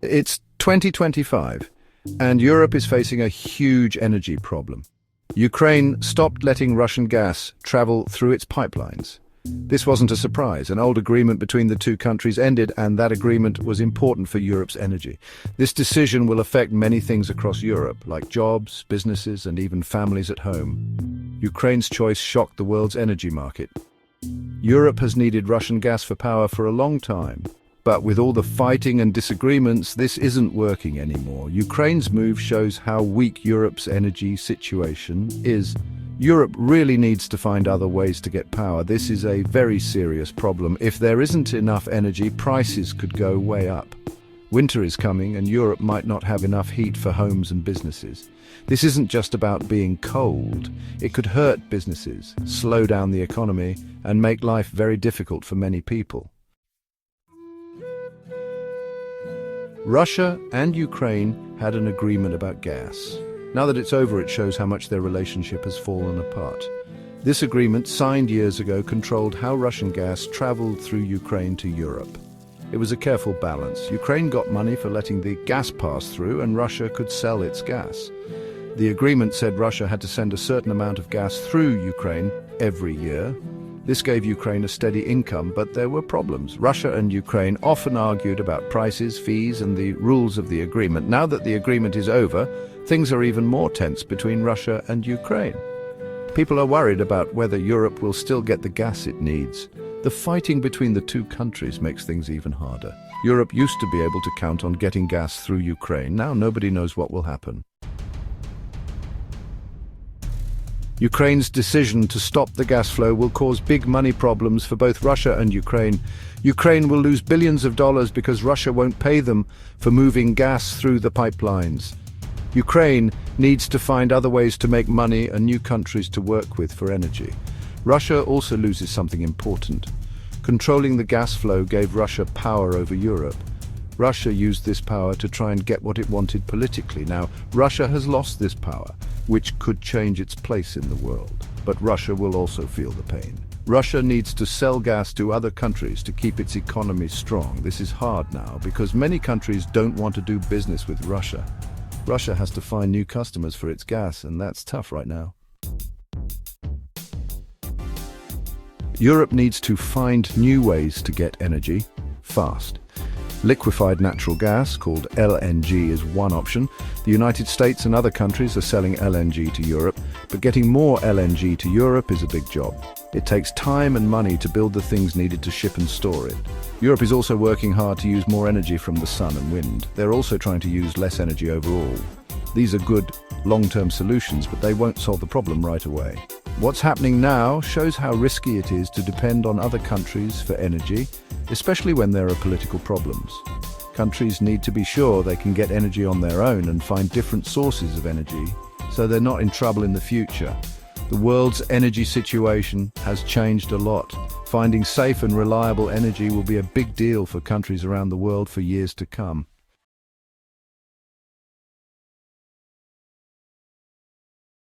It's 2025, and Europe is facing a huge energy problem. Ukraine stopped letting Russian gas travel through its pipelines. This wasn't a surprise. An old agreement between the two countries ended, and that agreement was important for Europe's energy. This decision will affect many things across Europe, like jobs, businesses, and even families at home. Ukraine's choice shocked the world's energy market. Europe has needed Russian gas for power for a long time. But with all the fighting and disagreements, this isn't working anymore. Ukraine's move shows how weak Europe's energy situation is. Europe really needs to find other ways to get power. This is a very serious problem. If there isn't enough energy, prices could go way up. Winter is coming, and Europe might not have enough heat for homes and businesses. This isn't just about being cold. It could hurt businesses, slow down the economy, and make life very difficult for many people. Russia and Ukraine had an agreement about gas. Now that it's over, it shows how much their relationship has fallen apart. This agreement, signed years ago, controlled how Russian gas traveled through Ukraine to Europe. It was a careful balance. Ukraine got money for letting the gas pass through, and Russia could sell its gas. The agreement said Russia had to send a certain amount of gas through Ukraine every year. This gave Ukraine a steady income, but there were problems. Russia and Ukraine often argued about prices, fees, and the rules of the agreement. Now that the agreement is over, things are even more tense between Russia and Ukraine. People are worried about whether Europe will still get the gas it needs. The fighting between the two countries makes things even harder. Europe used to be able to count on getting gas through Ukraine. Now nobody knows what will happen. Ukraine's decision to stop the gas flow will cause big money problems for both Russia and Ukraine. Ukraine will lose billions of dollars because Russia won't pay them for moving gas through the pipelines. Ukraine needs to find other ways to make money and new countries to work with for energy. Russia also loses something important. Controlling the gas flow gave Russia power over Europe. Russia used this power to try and get what it wanted politically. Now, Russia has lost this power, which could change its place in the world. But Russia will also feel the pain. Russia needs to sell gas to other countries to keep its economy strong. This is hard now because many countries don't want to do business with Russia. Russia has to find new customers for its gas, and that's tough right now. Europe needs to find new ways to get energy fast. Liquefied natural gas, called LNG, is one option. The United States and other countries are selling LNG to Europe, but getting more LNG to Europe is a big job. It takes time and money to build the things needed to ship and store it. Europe is also working hard to use more energy from the sun and wind. They're also trying to use less energy overall. These are good long-term solutions, but they won't solve the problem right away. What's happening now shows how risky it is to depend on other countries for energy, especially when there are political problems. Countries need to be sure they can get energy on their own and find different sources of energy, so they're not in trouble in the future. The world's energy situation has changed a lot. Finding safe and reliable energy will be a big deal for countries around the world for years to come.